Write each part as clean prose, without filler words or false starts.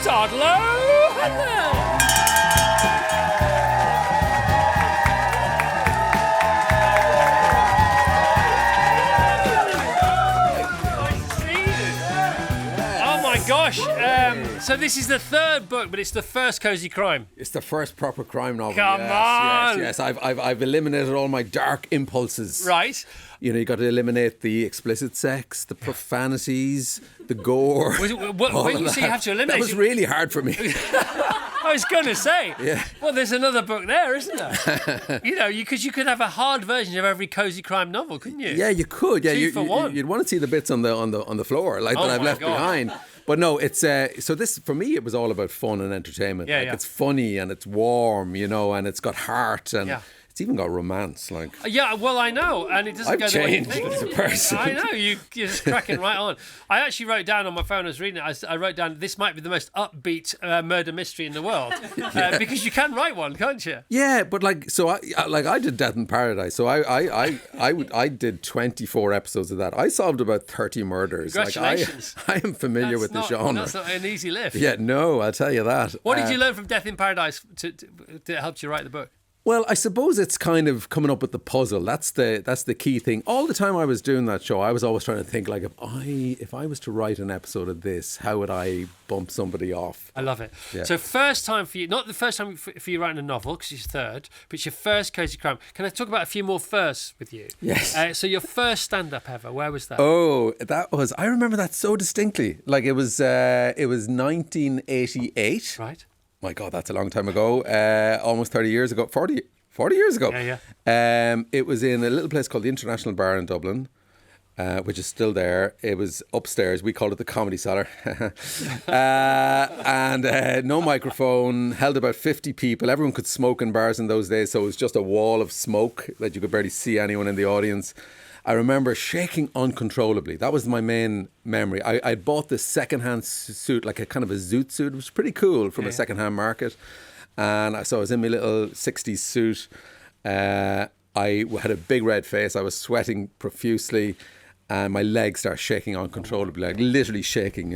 Ardal, Helen. Gosh, so this is the third book, but it's the first cozy crime. It's the first proper crime novel. Come on! Yes. I've eliminated all my dark impulses. Right. You know, you got to eliminate the explicit sex, the profanities, the gore. When you say you have to eliminate, that was really hard for me. I was going to say, well, there's another book there, isn't there? You know, because you could have a hard version of every cozy crime novel, couldn't you? Yeah, you could. Yeah, Two for one. You'd want to see the bits on the floor, like that I've left behind. But no, it's so this for me it was all about fun and entertainment. It's funny and it's warm, you know, and it's got heart and it's even got romance. Like well, I know, and it doesn't go the way you think. As a person. I know you're just cracking right on. I actually wrote down on my phone. I was reading it. I wrote down this might be the most upbeat murder mystery in the world because you can write one, can't you? Yeah, but I did Death in Paradise. So I did 24 episodes of that. I solved about 30 murders. Congratulations! I am familiar with the genre. That's not an easy lift. Yeah, no, I'll tell you that. What did you learn from Death in Paradise that helped you write the book? Well, I suppose it's kind of coming up with the puzzle. That's the key thing. All the time I was doing that show, I was always trying to think, like, if I was to write an episode of this, how would I bump somebody off? I love it. Yeah. So first time for you, not the first time for you writing a novel, because it's third, but it's your first cozy crime. Can I talk about a few more firsts with you? Yes. So your first stand-up ever, where was that? Oh, I remember that so distinctly. Like it was 1988. Right. My God, that's a long time ago. Almost 30 years ago. 40 years ago. Yeah. It was in a little place called the International Bar in Dublin, which is still there. It was upstairs. We called it the Comedy Cellar. And no microphone, held about 50 people. Everyone could smoke in bars in those days, so it was just a wall of smoke that you could barely see anyone in the audience. I remember shaking uncontrollably. That was my main memory. I bought this secondhand suit, like a kind of a zoot suit. It was pretty cool from a secondhand market. And so I was in my little 60s suit. I had a big red face. I was sweating profusely. And my legs started shaking uncontrollably, like literally shaking.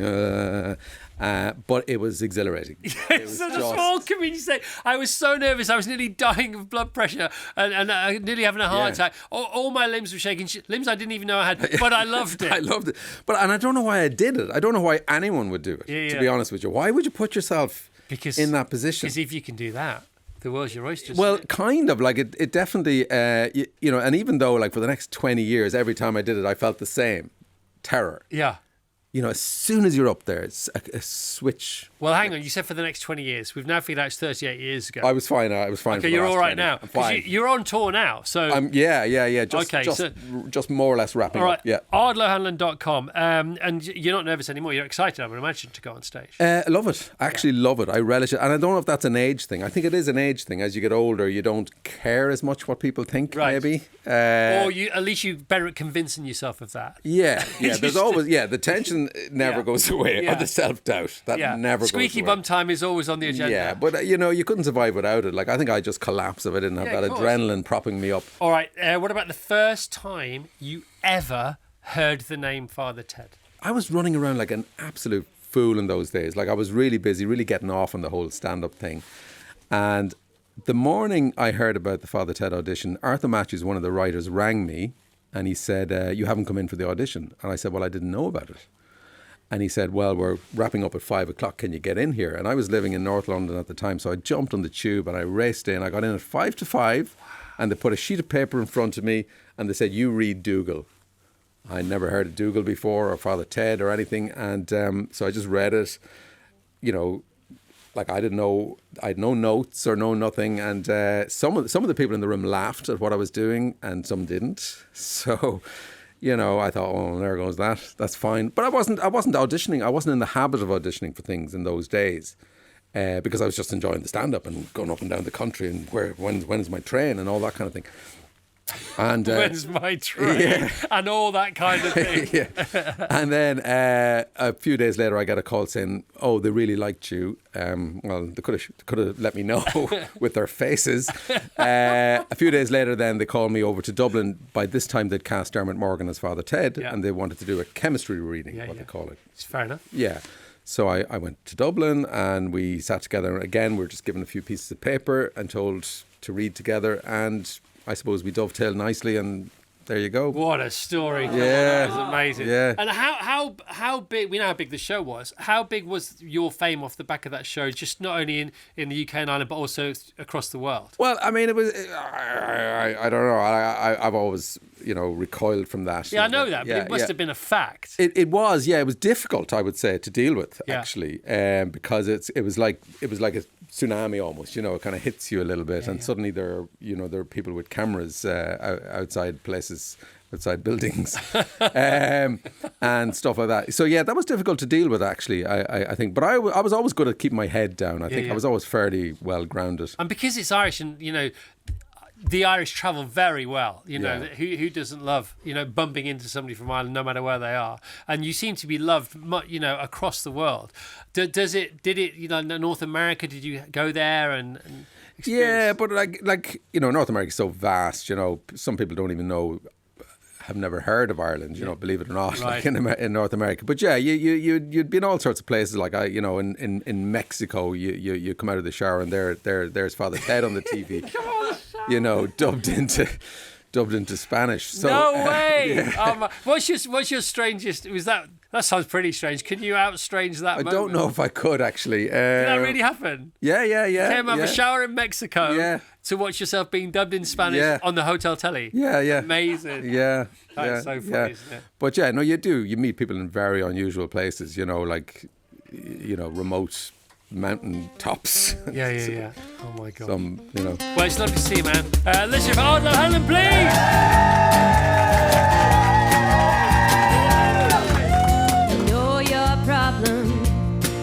But it was exhilarating. It's such a small community state. I was so nervous. I was nearly dying of blood pressure and nearly having a heart attack. All my limbs were shaking. Limbs I didn't even know I had, but I loved it. I loved it. And I don't know why I did it. I don't know why anyone would do it, to be honest with you. Why would you put yourself in that position? Because if you can do that, the world's your oyster. Well, kind of. Like it definitely, you know, and even though like for the next 20 years, every time I did it, I felt the same terror. Yeah. You know, as soon as you're up there, it's a switch. Well, hang on. You said for the next 20 years. We've now figured out it's 38 years ago. I was fine. Okay, for you're all right 20. now. I'm fine. You're on tour now. So yeah. Just more or less wrapping up. Yeah. Ardalhanlon.com. And you're not nervous anymore. You're excited, I would imagine, to go on stage. I love it. I actually love it. I relish it. And I don't know if that's an age thing. I think it is an age thing. As you get older, you don't care as much what people think, maybe. Or at least you're better at convincing yourself of that. Yeah. There's always, the tension never goes away. Or the self-doubt. That never goes away. Squeaky bum time is always on the agenda. Yeah, but you know, you couldn't survive without it. Like, I think I'd just collapse if I didn't have that adrenaline propping me up. All right, what about the first time you ever heard the name Father Ted? I was running around like an absolute fool in those days. Like, I was really busy, really getting off on the whole stand-up thing. And the morning I heard about the Father Ted audition, Arthur Matthews, one of the writers, rang me and he said, you haven't come in for the audition. And I said, well, I didn't know about it. And he said, well, we're wrapping up at 5 o'clock. Can you get in here? And I was living in North London at the time. So I jumped on the tube and I raced in. I got in at 5 to 5 and they put a sheet of paper in front of me and they said, you read Dougal. I'd never heard of Dougal before or Father Ted or anything. And so I just read it, you know, like I didn't know, I had no notes or no nothing. And some of the people in the room laughed at what I was doing and some didn't. So... you know, I thought, oh, there goes that. That's fine. But I wasn't auditioning. I wasn't in the habit of auditioning for things in those days because I was just enjoying the stand-up and going up and down the country and when is my train and all that kind of thing. And when's my train and all that kind of thing. And then a few days later I get a call saying, oh, they really liked you. Well, they could have let me know with their faces. A few days later then they called me over to Dublin. By this time they'd cast Dermot Morgan as Father Ted and they wanted to do a chemistry reading, they call it. It's fair enough. Yeah. So I went to Dublin and we sat together. And again, we were just given a few pieces of paper and told to read together. And I suppose we dovetailed nicely, and there you go. What a story. Yeah. That was amazing. Yeah. And how big, we know how big the show was. How big was your fame off the back of that show, just not only in the UK and Ireland, but also across the world? Well, I mean, it was, I don't know. I've always, recoiled from that. Yeah, I know that, but it must have been a fact. It was, yeah. It was difficult, I would say, to deal with, actually, because it was like a tsunami almost. It kind of hits you a little bit, and suddenly there are people with cameras outside places, outside buildings, and stuff like that. So yeah, that was difficult to deal with, actually. I think, but I was always good at keeping my head down. I think I was always fairly well grounded. And because it's Irish, and the Irish travel very well. Who doesn't love bumping into somebody from Ireland, no matter where they are? And you seem to be loved, across the world. Did it? North America? Did you go there and experience? Yeah, but like North America is so vast. Some people don't even know. Have never heard of Ireland, believe it or not, right. like in North America. But yeah, you'd be in all sorts of places. Like in Mexico, you come out of the shower and there's Father Ted on the TV, dubbed into Spanish. So, no way! Yeah. What's your strangest? That sounds pretty strange. Can you out-strange that moment? I don't know if I could, actually. Did that really happen? Yeah. You came out of a shower in Mexico to watch yourself being dubbed in Spanish on the hotel telly. Yeah. Amazing. Yeah. That's so funny, isn't it? But yeah, no, you do. You meet people in very unusual places, remote mountain tops. Yeah. Oh my God. Well, it's lovely to see you, man. Listen for Ardal, Helen, please.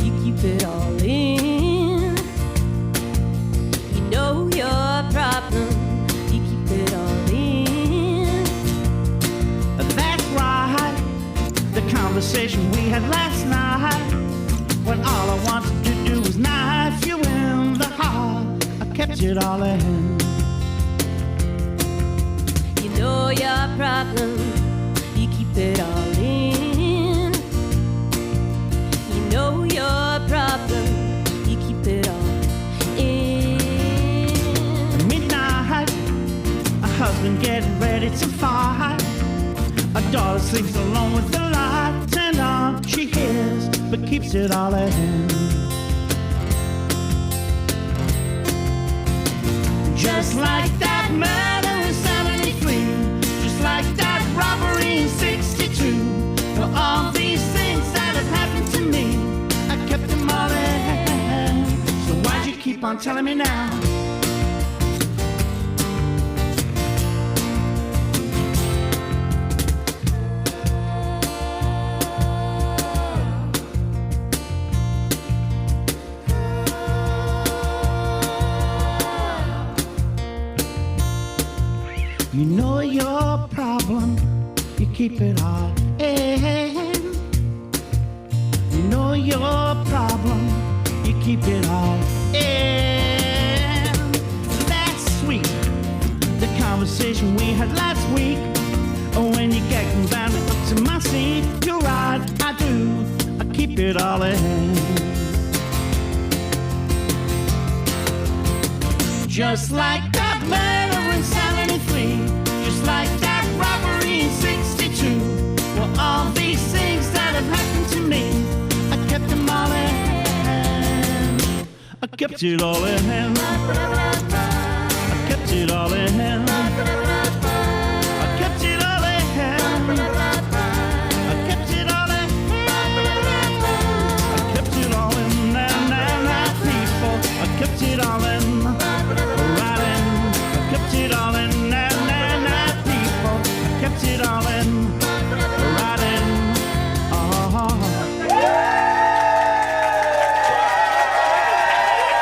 You keep it all in. You know your problem. You keep it all in. That's right. The conversation we had last night, when all I wanted to do was knife you in the heart. I kept it all in. You know your problem. You keep it all in. Know your problem, you keep it all in. At midnight, a husband getting ready to fight. A daughter sleeps alone with the light turned on. She hears, but keeps it all in. Just like that murder in 73, just like that robbery in 62. For all these things that have happened to me, I kept them all in. So why'd you keep on telling me now? You know your problem, you keep it all in. You know your problem, you keep it all in. That's sweet, the conversation we had last week. Oh, when you get confounded up to my seat, you're right, I do, I keep it all in. Just like that murder in 73, just like that robbery in 62. Well, all these things that have happened to me, I kept them all in. I kept it all in. I kept it all in. I kept it all in. I kept it all in. I kept it all in. Now, people, I kept it all in. Right in. I kept it all in. Now, people, I kept it all in. Right in.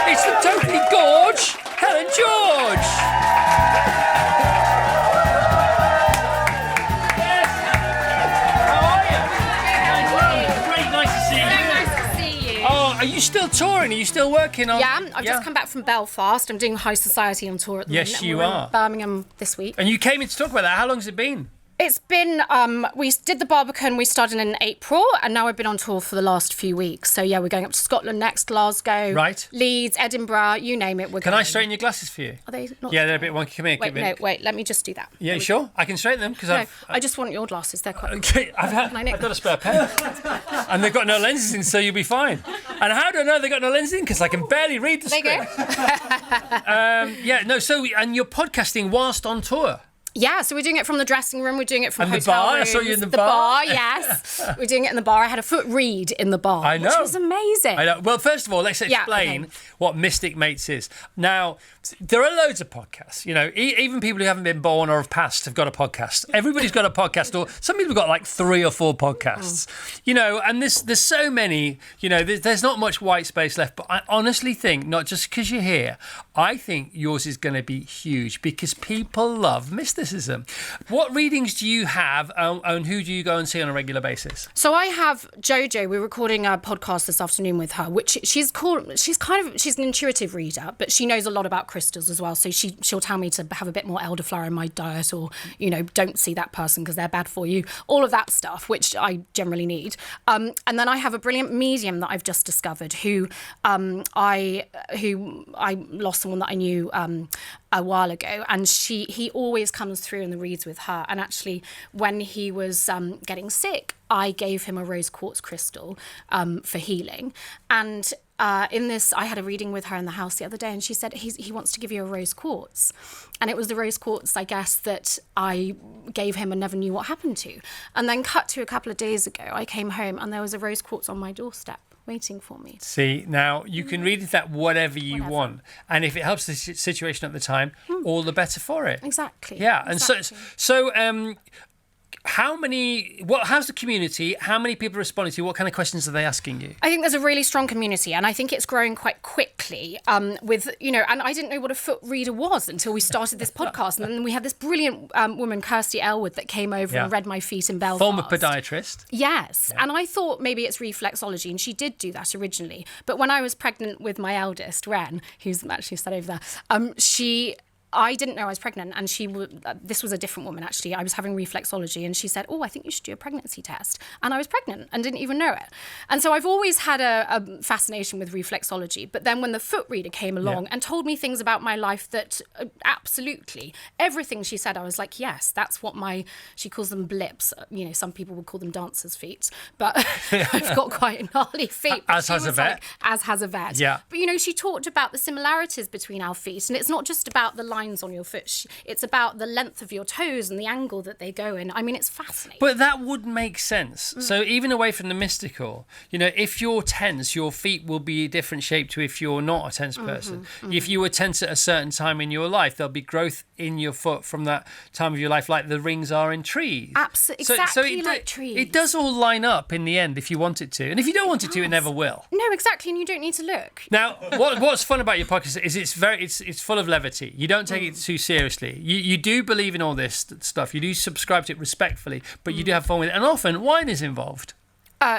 It's the totally gorge, Helen George. Yes. How are you? Great, nice to see you. Nice to see you. Oh, are you still touring? Are you still working on? Yeah, I've just come back from Belfast. I'm doing High Society on tour at the Yes, moment. you We're are. in Birmingham this week. And you came in to talk about that. How long has it been? It's been, we did the Barbican, we started in April, and now I've been on tour for the last few weeks. So yeah, we're going up to Scotland next, Glasgow, Right. Leeds, Edinburgh, you name it. Can I straighten your glasses for you? Are they not? Yeah, they're a bit wonky. Come here. Wait, no, wait, let me just do that. Yeah, sure. I can straighten them because No, I just want your glasses. They're quite. Okay, I've got a spare pair, and they've got no lenses in, so you'll be fine. And how do I know they've got no lenses in? Because I can barely read the There you script. go. So and you're podcasting whilst on tour. Yeah, so we're doing it from the dressing room, we're doing it from And the hotel bar? I rooms. saw you in the bar. bar. Yes. We're doing it in the bar. I had a foot read in the bar, I know. which was amazing. I know. Well, first of all, let's Yeah, explain okay. what Mystic Mates is. Now, there are loads of podcasts. You know, even people who haven't been born or have passed have got a podcast. Everybody's got a podcast, or some people have got like 3 or 4 podcasts. You know, and there's so many. You know, there's not much white space left. But I honestly think, not just because you're here, I think yours is going to be huge because people love mysticism. What readings do you have, and who do you go and see on a regular basis? So I have Jojo. We're recording a podcast this afternoon with her, which she's an intuitive reader, but she knows a lot about crystals as well. So she'll tell me to have a bit more elderflower in my diet, or don't see that person because they're bad for you. All of that stuff, which I generally need. And then I have a brilliant medium that I've just discovered, who I lost someone that I knew a while ago, and he always comes through and reads with her. And actually, when he was getting sick, I gave him a rose quartz crystal for healing. And in this, I had a reading with her in the house the other day, and she said he wants to give you a rose quartz. And it was the rose quartz, I guess, that I gave him and never knew what happened to. And then cut to a couple of days ago, I came home and there was a rose quartz on my doorstep waiting for me. See, now you can read that whatever you want, and if it helps the situation at the time, all the better for it. Exactly. Yeah, exactly. and so how's the community? How many people are responding to you? What kind of questions are they asking you? I think there's a really strong community, and I think it's growing quite quickly. And I didn't know what a foot reader was until we started this podcast, and then we had this brilliant woman, Kirsty Elwood, that came over and read my feet in Belfast. Former podiatrist. Yes, and I thought maybe it's reflexology, and she did do that originally. But when I was pregnant with my eldest, Ren, who's actually sat over there, I didn't know I was pregnant, and this was a different woman, actually. I was having reflexology, and she said, I think you should do a pregnancy test. And I was pregnant and didn't even know it. And so I've always had a fascination with reflexology. But then when the foot reader came along and told me things about my life that absolutely, everything she said, I was like, yes, that's what she calls them blips. Some people would call them dancer's feet. But I've got quite gnarly feet. As has a vet. As has a vet. Yeah. But, she talked about the similarities between our feet. And it's not just about the lines on your foot. It's about the length of your toes and the angle that they go in. I mean, it's fascinating. But that would make sense. So even away from the mystical, if you're tense, your feet will be a different shape to if you're not a tense person. If you were tense at a certain time in your life, there'll be growth in your foot from that time of your life, like the rings are in trees. Absolutely, exactly like trees. It does all line up in the end if you want it to. And if you don't want it to, it never will. No, exactly, and you don't need to look. Now, what's fun about your podcast is it's full of levity. You don't take it too seriously. You do believe in all this stuff. You do subscribe to it respectfully, but you do have fun with it. And often wine is involved.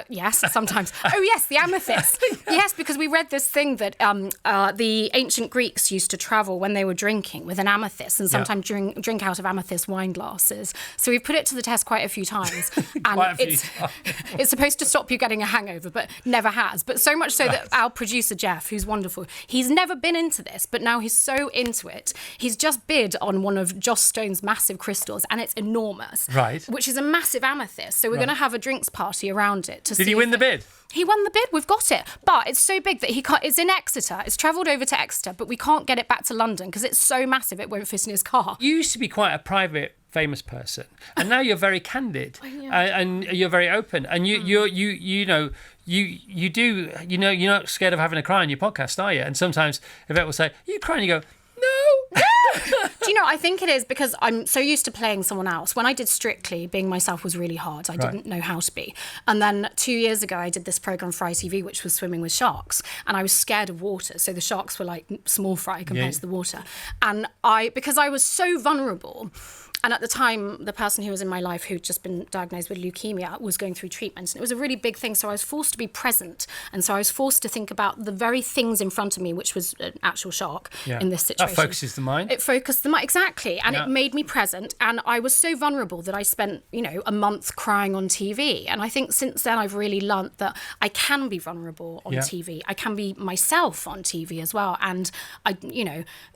Yes, sometimes. Oh, yes, the amethyst. Yes, because we read this thing that the ancient Greeks used to travel when they were drinking with an amethyst, and sometimes drink out of amethyst wine glasses. So we've put it to the test quite a few times. And it's supposed to stop you getting a hangover, but never has. But so much so that our producer, Jeff, who's wonderful, he's never been into this, but now he's so into it. He's just bid on one of Joss Stone's massive crystals, and it's enormous. Right. Which is a massive amethyst. So we're going to have a drinks party around it. Did he win the bid? He won the bid. We've got it. But it's so big that he can't. It's in Exeter. It's travelled over to Exeter, but we can't get it back to London because it's so massive it won't fit in his car. You used to be quite a private, famous person, and now you're very candid and you're very open. And you're not scared of having a cry on your podcast, are you? And sometimes Yvette will say, "You crying?" You go, "No." Do you know, I think it is because I'm so used to playing someone else. When I did Strictly, being myself was really hard. I didn't know how to be. And then 2 years ago, I did this programme for ITV, which was swimming with sharks. And I was scared of water. So the sharks were like small fry compared to the water. And because I was so vulnerable, And at the time, the person who was in my life who'd just been diagnosed with leukemia was going through treatment. And it was a really big thing. So I was forced to be present. And so I was forced to think about the very things in front of me, which was an actual shock in this situation. That focuses the mind. It focused the mind, exactly. And it made me present. And I was so vulnerable that I spent, a month crying on TV. And I think since then I've really learnt that I can be vulnerable on TV. I can be myself on TV as well. And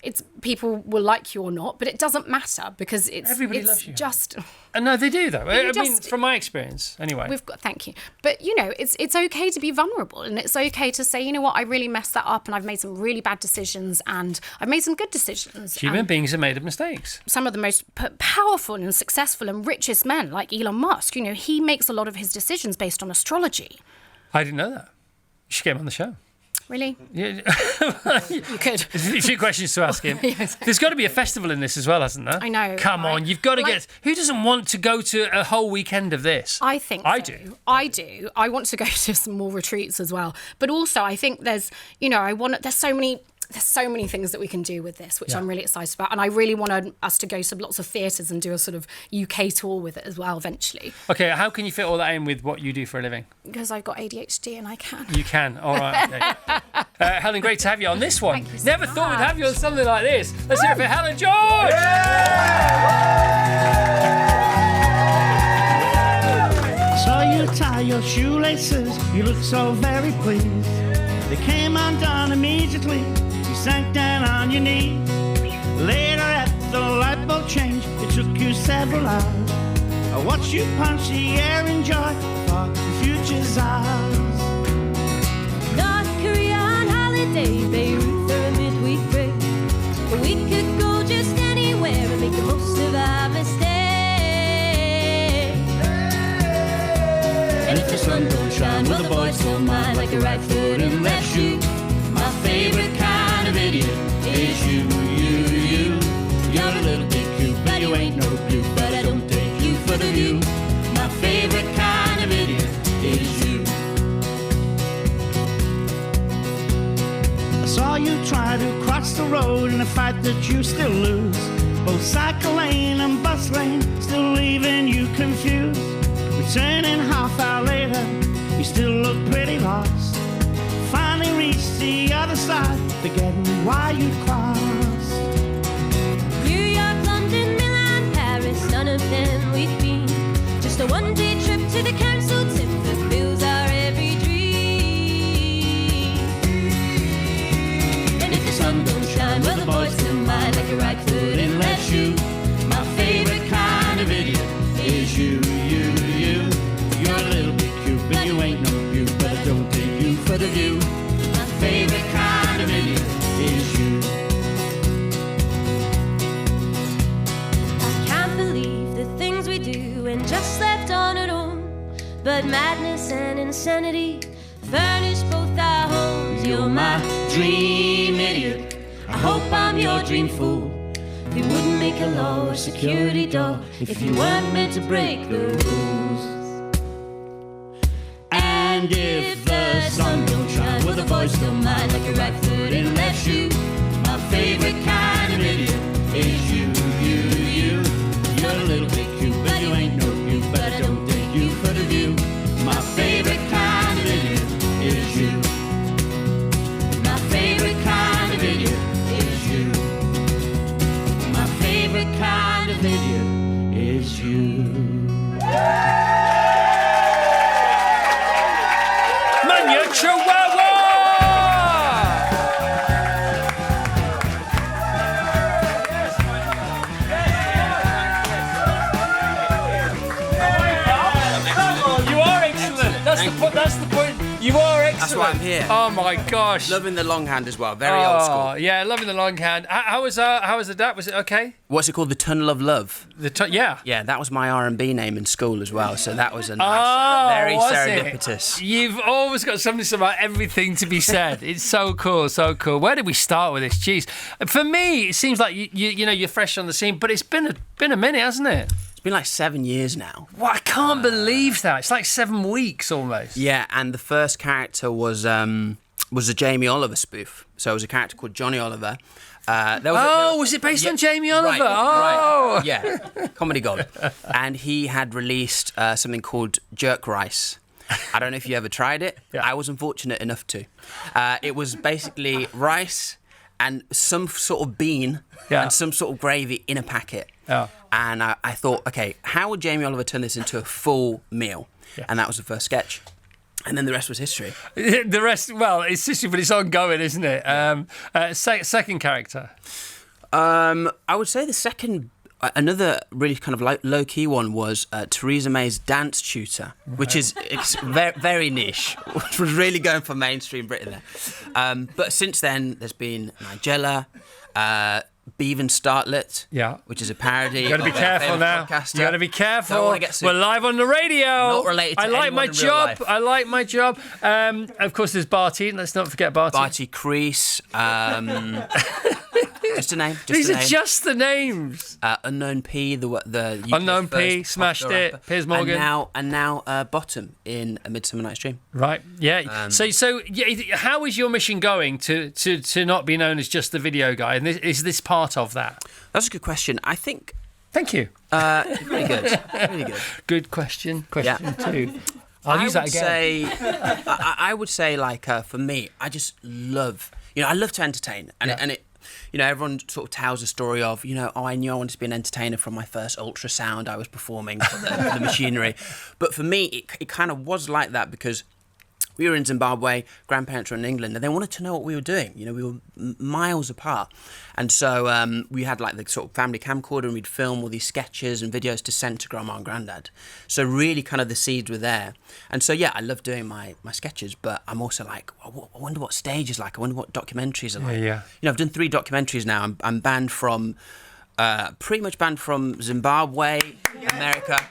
it's people will like you or not, but it doesn't matter because everybody loves you. Just. No, they do though. I mean, from my experience, anyway. Thank you. But it's okay to be vulnerable, and it's okay to say, you know what, I really messed that up, and I've made some really bad decisions, and I've made some good decisions. Human beings are made of mistakes. Some of the most powerful and successful and richest men, like Elon Musk, he makes a lot of his decisions based on astrology. I didn't know that. You should get him on the show. Really? Yeah. You could. There's a few questions to ask him. Yes. There's got to be a festival in this as well, hasn't there? I know. Come on, you've got to get... Who doesn't want to go to a whole weekend of this? I think I so. do. I do. I want to go to some more retreats as well. But also, I think there's so many things that we can do with this, which I'm really excited about. And I really want us to go to lots of theatres and do a sort of UK tour with it as well eventually. Okay, how can you fit all that in with what you do for a living? Because I've got ADHD and I can. You can. All right. Okay. Helen, great to have you on this one. Thank you so Never much. thought we'd have you on something like this. Let's hear it for Helen George. Saw you tie your shoelaces, you look so very pleased. They came undone immediately, you sank down on your knees. Later at the light bulb change, it took you several hours. I watched you punch the air in joy, thought the future's ours. North Korea on holiday, Beirut for a midweek break. We could go just anywhere and make the most of our mistake. And if the sun don't shine, well the boys don't mind, like a right foot and left shoe. My favorite kind of idiot is you. You're a little bit cute, but you ain't no beaut, but I don't take you for the view. My favorite kind of idiot is you. I saw you try to cross the road in a fight that you still lose. Both cycle lane and bus lane still leaving you confused. Returning half hour later, you still look pretty lost. Finally reached the other side, forgetting why you crossed. New York, London, Milan, Paris, none of them we've been. Just a one-day trip to the council tip fulfills our every dream. And if the sun don't shine, well the boys still mind, like a right foot and left shoe. My favorite kind of idiot is you. You're a little bit cute, but you ain't no beaut, but I don't take you for the view. My favorite kind of idiot is you. I can't believe the things we do and just left on our own. But madness and insanity furnish both our homes. You're my dream idiot. I hope I'm your dream fool. They wouldn't make a law or security door if you weren't meant to break the rules. And if the sun don't shine, well the boys don't mind, like a right foot and left shoe. My favorite kind of idiot is you. You're a little bit cute, but you ain't no beaut, but I don't take you for the view. My favorite kind of idiot is you. My favorite kind of idiot is you. My favorite kind of idiot is you. Munya Chawawa! You are excellent. That's the point. You are excellent. That's why I'm here. Oh my gosh. Loving the longhand as well. Very old school. Yeah, loving the longhand. How was the dad? Was it okay? What's it called? The Tunnel of Love. Yeah. Yeah, that was my R&B name in school as well. So that was a nice, very was serendipitous. it? You've always got something about everything to be said. It's so cool, so cool. Where did we start with this? Jeez. For me, it seems like you're fresh on the scene, but it's been a minute, hasn't it? It's been like 7 years now. Well, I can't believe that. It's like 7 weeks almost. Yeah, and the first character was was a Jamie Oliver spoof. So it was a character called Johnny Oliver. Was it based on Jamie Oliver? Right, yeah, comedy gold. And he had released something called Jerk Rice. I don't know if you ever tried it. Yeah. I was unfortunate enough to. It was basically rice and some sort of bean and some sort of gravy in a packet. Yeah. And I thought, okay, how would Jamie Oliver turn this into a full meal? Yeah. And that was the first sketch. And then the rest was history. The rest, well, it's history, but it's ongoing, isn't it? Second character. I would say the second, another really kind of low-key one was Theresa May's dance tutor, which is very, very niche, which was really going for mainstream Britain there. But since then, there's been Nigella, Bevan Startlet, which is a parody. You got to be careful now. Podcaster. You got to be careful. Don't want to get sued. We're live on the radio. Not related to I like anyone my in real job. life. I like my job. Of course, there's Barty. Let's not forget Barty. Barty Crease. Just a name. These are just the names. Unknown P, the UK's Unknown P, first smashed popular it. rapper. Piers Morgan. And now Bottom in A Midsummer Night's Dream. Right. Yeah. So how is your mission going to not be known as just the video guy? And is this part of that? That's a good question. I think. Thank you. Really good. Really good. Good question. Question 2. I'll use that again. I would say, like, for me, I just love, I love to entertain. And it, everyone sort of tells a story of, I knew I wanted to be an entertainer from my first ultrasound I was performing for the machinery. But for me, it kind of was like that because we were in Zimbabwe, grandparents were in England, and they wanted to know what we were doing. We were miles apart. And so we had like the sort of family camcorder and we'd film all these sketches and videos to send to grandma and granddad. So really kind of the seeds were there. And so, yeah, I love doing my sketches, but I'm also like, I wonder what stage is like. I wonder what documentaries are like. Yeah. I've done 3 documentaries now. I'm banned from, pretty much banned from Zimbabwe, America.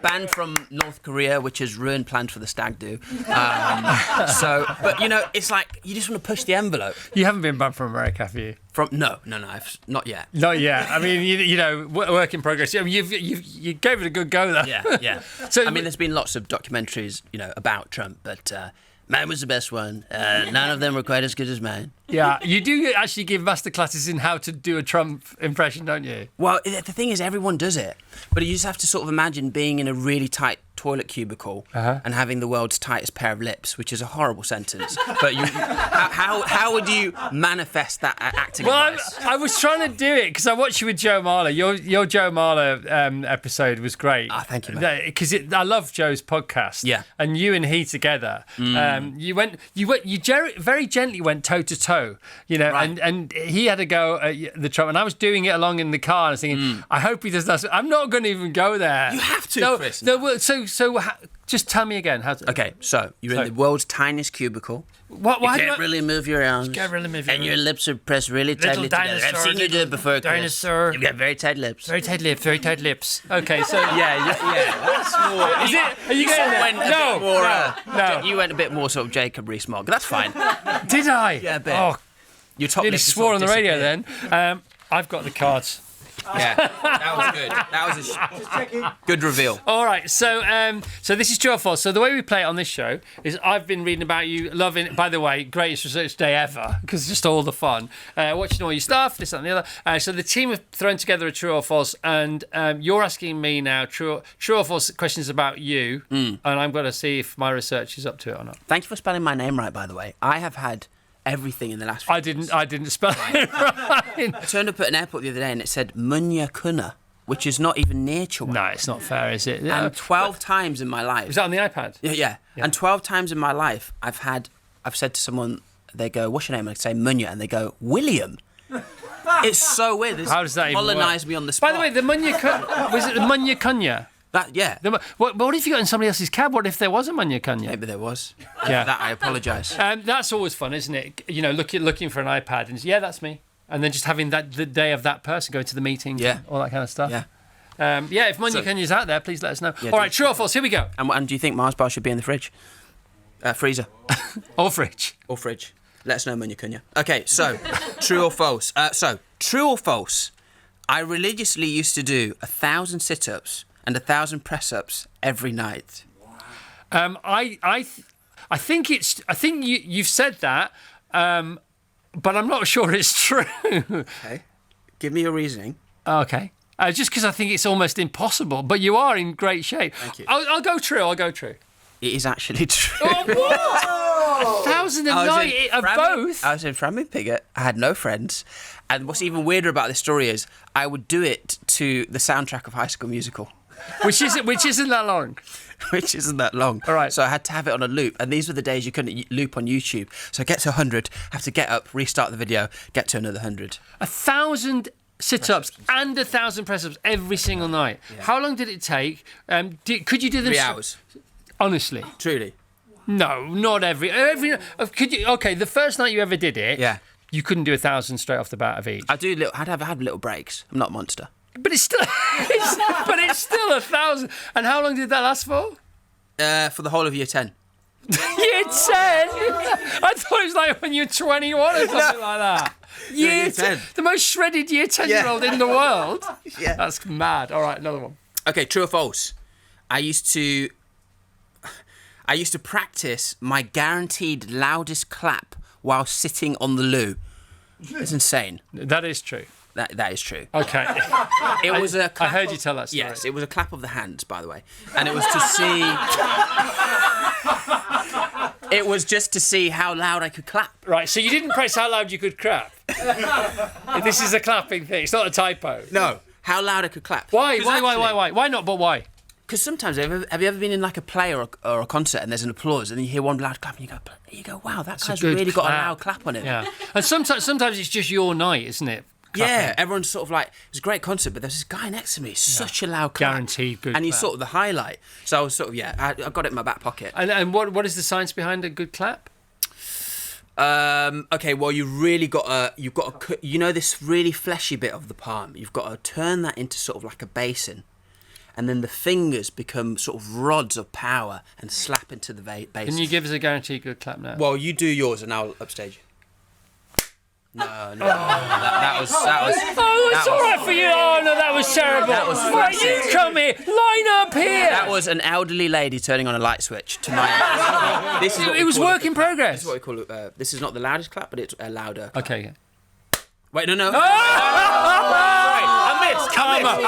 Banned from North Korea, which has ruined plans for the stag do. But it's like you just want to push the envelope. You haven't been banned from America, have you? No, not yet. Not yet. I mean, work in progress. I mean, you gave it a good go, though. Yeah. So I mean, there's been lots of documentaries, about Trump, but mine was the best one. None of them were quite as good as mine. Yeah, you do actually give masterclasses in how to do a Trump impression, don't you? Well, the thing is, everyone does it, but you just have to sort of imagine being in a really tight toilet cubicle and having the world's tightest pair of lips, which is a horrible sentence. But how would you manifest that acting advice? I was trying to do it because I watched you with Joe Marler. Your Joe Marler episode was great. Thank you, man. Because I love Joe's podcast. Yeah. And you and he together, you very gently went toe to toe. Right. And he had to go at the Trump, and I was doing it along in the car, and I was thinking, I hope he does that. I'm not going to even go there. You have to, Chris. No, so just tell me again. Okay, so you're in the world's tiniest cubicle. You can't really move your arms. And your lips are pressed really tightly together. I've seen you do it before, Chris. Dinosaur. You've got very tight lips. Very tight lips. Okay, so Yeah. That's more. Is it? Are you getting No. You went a bit more sort of Jacob Rees-Mogg. That's fine. Did I? Yeah, a bit. Oh, Your top nearly lip just swore on sort the of radio disappeared. then. I've got the cards. Yeah, that was good. That was a good reveal. All right, so this is true or false. So the way we play it on this show is I've been reading about you, loving. By the way, greatest research day ever because just all the fun, watching all your stuff, this that, and the other. So the team have thrown together a true or false, and you're asking me now true or false questions about you, and I'm going to see if my research is up to it or not. Thank you for spelling my name right, by the way. I have had everything in the last few I didn't spell it right. I turned up at an airport the other day and it said Munya Chawawa, which is not even near Chawawa. No, it's not fair, is it? And 12 times in my life. Was that on the iPad? Yeah. And 12 times in my life, I've said to someone, they go, "What's your name?" And I say Munya, and they go, "William." It's so weird. How does that even colonise work? me on the spot. By the way, the Munya was it the Munya Chawawa? Yeah. What if you got in somebody else's cab? What if there was a Munya Chawawa? Maybe there was. Yeah. For that, I apologise. That's always fun, isn't it? Looking for an iPad and that's me. And then just having the day of that person go to the meeting, all that kind of stuff. Yeah. If Munya Chawawa's out there, please let us know. Yeah, all right, true or false? Here we go. And do you think Mars bar should be in the fridge? Freezer. Or fridge. Or fridge. Let us know, Munya Chawawa. Okay, so true or false? True or false? I religiously used to do 1,000 sit-ups and 1,000 press-ups every night. I think you've said that, but I'm not sure it's true. Okay. Give me your reasoning. Okay. Just because I think it's almost impossible, but you are in great shape. Thank you. I'll go true. It is actually true. Oh, 1,009 of both. I was in Framley Piggott. I had no friends. And what's even weirder about this story is I would do it to the soundtrack of High School Musical. Which isn't that long. Which isn't that long. All right. So I had to have it on a loop. And these were the days you couldn't loop on YouTube. So I get to 100, have to get up, restart the video, get to another 100. 1,000 sit-ups and 1,000 press-ups every single night. Yeah. How long did it take? Could you do them? 3 hours. Honestly. Truly. No, not every. Could you? Okay, the first night you ever did it. Yeah. You couldn't do 1,000 straight off the bat of each. I'd have little breaks. I'm not a monster. But it's still, it's still 1,000. And how long did that last for? For the whole of year 10. Year 10? I thought it was like when you're 21 or something like that. Year 10. The most shredded year 10-year-old in the world. Yeah. That's mad. All right, another one. Okay, true or false? I used to practice my guaranteed loudest clap while sitting on the loo. It's insane. That is true. That is true. Okay. It was a clap I heard you tell that story. Yes, it was a clap of the hands, by the way. And it was to see... It was just to see how loud I could clap. Right, so you didn't press how loud you could clap. This is a clapping thing. It's not a typo. No, how loud I could clap. Why? Why not, but why? Because sometimes, have you ever been in like a play or a concert and there's an applause and then you hear one loud clap and you go, wow, that guy's really got a loud clap on him. Yeah. And sometimes it's just your night, isn't it? Clapping. Yeah, everyone's sort of like, it was a great concert, but there's this guy next to me, such a loud clap. Guaranteed good And he's clap. sort of the highlight. So I was sort of, I got it in my back pocket. And what is the science behind a good clap? Okay, well, you've got to, you know this really fleshy bit of the palm, you've got to turn that into sort of like a basin. And then the fingers become sort of rods of power and slap into the basin. Can you give us a guaranteed good clap now? Well, you do yours and I'll upstage you. No. That was. Oh, it's all right for you. Oh no, that was terrible. That was right, you come here, line up here. That was an elderly lady turning on a light switch to my. This is. It was work in progress. This is what we call it. This is not the loudest clap, but it's a louder. Clap. Okay. Wait, no. Oh! I missed. Karma.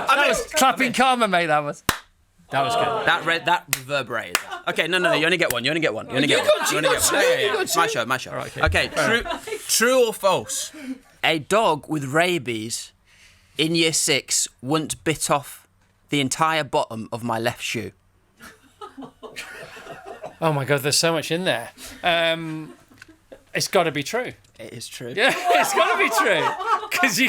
That was clapping karma, mate. That was good. That reverberated. Okay, no. You only get one. You only get one. You got two. Yeah. My show. Right, Okay. True or false? A dog with rabies in year 6 once bit off the entire bottom of my left shoe. Oh my God, there's so much in there. It's got to be true. It is true. Yeah, it's got to be true. Because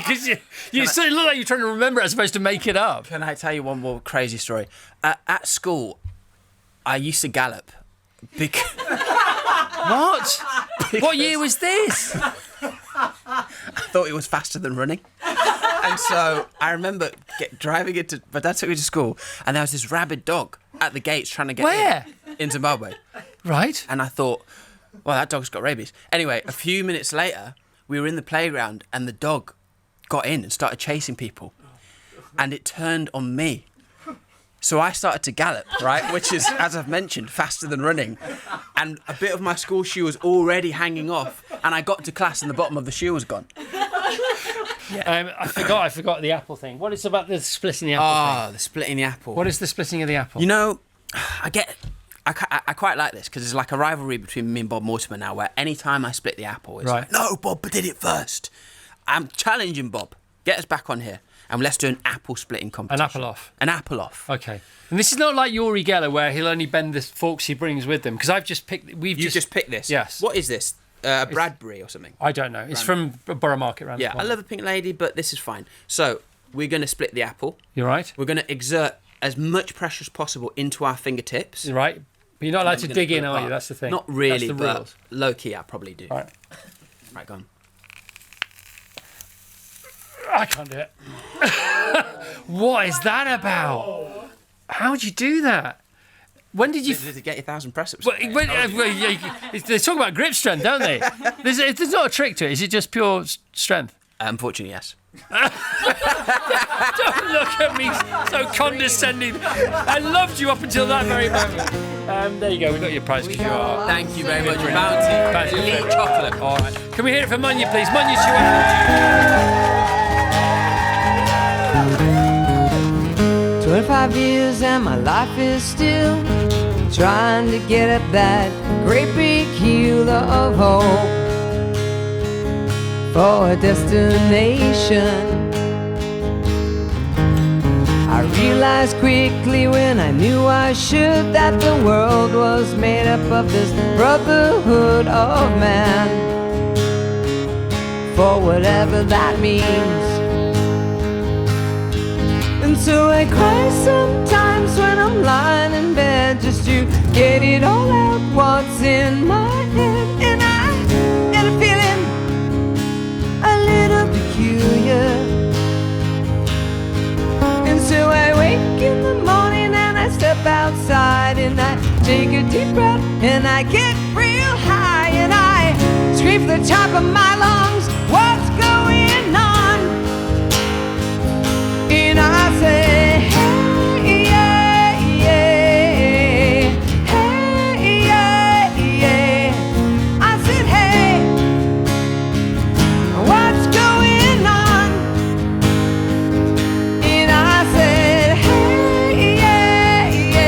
you sort of look like you're trying to remember it as opposed to make it up. Can I tell you one more crazy story? At school, I used to gallop. What? What year was this? I thought it was faster than running. And so I remember driving into... My dad took me to school and there was this rabid dog at the gates trying to get in Zimbabwe. Right. And I thought, well, that dog's got rabies. Anyway, a few minutes later, we were in the playground and the dog got in and started chasing people. And it turned on me. So I started to gallop, right? Which is, as I've mentioned, faster than running. And a bit of my school shoe was already hanging off. And I got to class and the bottom of the shoe was gone. Yeah. I forgot the apple thing. What is about the splitting the apple thing? The splitting the apple. What is the splitting of the apple? You know, I quite like this because there's like a rivalry between me and Bob Mortimer now where any time I split the apple, it's like, no, Bob did it first. I'm challenging Bob. Get us back on here. And let's do an apple splitting competition. An apple off. Okay. And this is not like Yuri Geller where he'll only bend the forks he brings with him because I've just picked... You've just picked this? Yes. What is this? Bradbury or something? I don't know. It's from Borough Market round. Yeah, I love a pink lady, but this is fine. So we're going to split the apple. You're right. We're going to exert as much pressure as possible into our fingertips. You're right. But you're not allowed to dig in, are you? That's the thing. Not really, That's the but rules. low-key I probably do. Right. Right, go on. I can't do it. What is that about? How'd you do that? When did you... To get your 1,000 press-ups. They talk about grip strength, don't they? There's not a trick to it. Is it just pure strength? Unfortunately, yes. Don't look at me so condescending. I loved you up until that very moment. There you go. We got your prize because you are. Thank you very much. Bounty. Elite chocolate. All right. Can we hear it for Munya, please? Munya Chawawa. 25 years and my life is still trying to get up that great big hill of hope for a destination. I realized quickly when I knew I should that the world was made up of this brotherhood of man, for whatever that means. And so I cry sometimes when I'm lying in bed just to get it all out what's in my head. And I get a feeling a little peculiar. And so I wake in the morning and I step outside and I take a deep breath and I get real high and I scream at the top of my lungs, what's going on? And I say, hey, yeah, yeah, hey, yeah, yeah. I said, hey, what's going on? And I said, hey, yeah, yeah,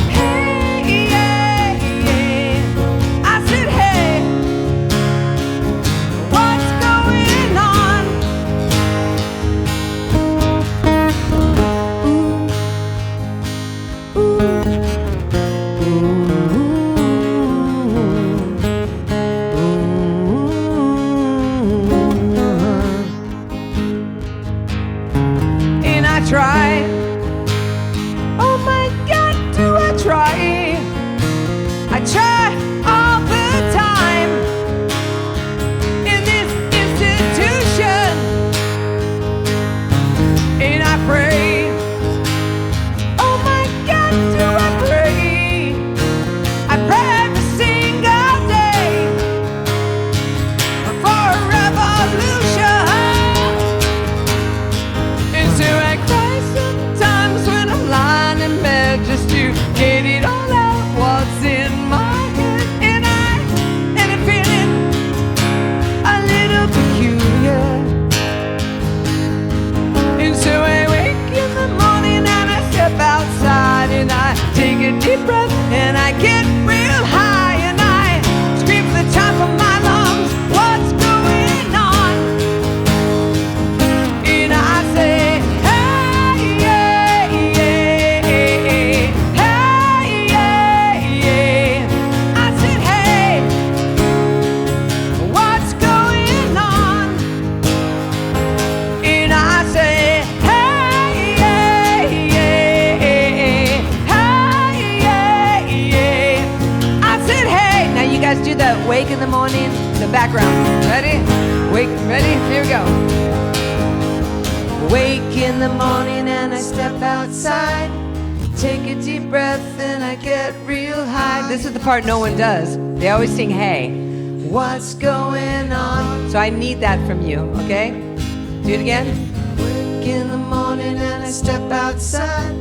hey, yeah, yeah. I said, hey, what's going on? And I try, oh my God, do I try? I try all the time in this institution, and I pray, oh my God, do I pray? I pray every single day for a revolution. And so I cry sometimes when I'm lying in bed just to get it all out what's in my head. And I'm feeling a little peculiar. And so I wake in the morning and I step outside and I take a deep breath and I get real high and I scream at the top of my lungs, what's going on? And I say, hey, yeah, yeah, hey, yeah, yeah. I said, hey, what's going on? And I say, hey, yeah, yeah, hey, yeah, yeah. I said, hey. Now you guys do the wake in the morning, the background. Ready? Wake, ready? Here we go. Wake in the morning and I step outside, take a deep breath and I get real high. This is the part no one does. They always sing, hey, what's going on? So I need that from you, okay? Do it again. Wake in the morning and I step outside,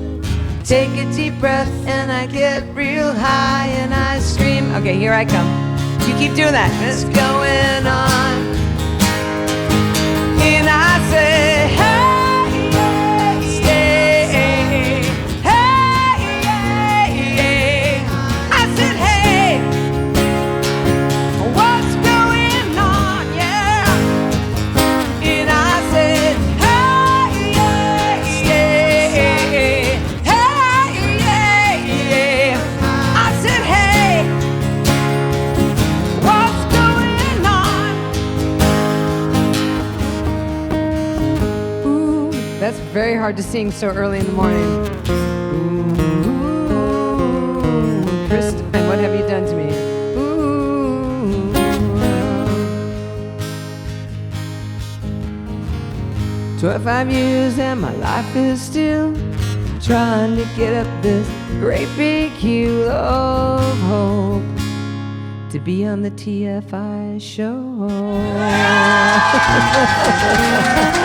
take a deep breath and I get real high and I scream. Okay, here I come. You keep doing that. What's going on? And I say, hey, yeah, stay. Hey, yeah, yeah. I said, hey, what's going on? Yeah. And I said, hey, yeah, yeah, hey, yeah, yeah. I said, hey, what's going on? Ooh, that's very hard to sing so early in the morning. Ooh, Kristen, what have you done to me? Ooh. 25 years and my life is still trying to get up this great big hill of hope to be on the TFI show. Bye.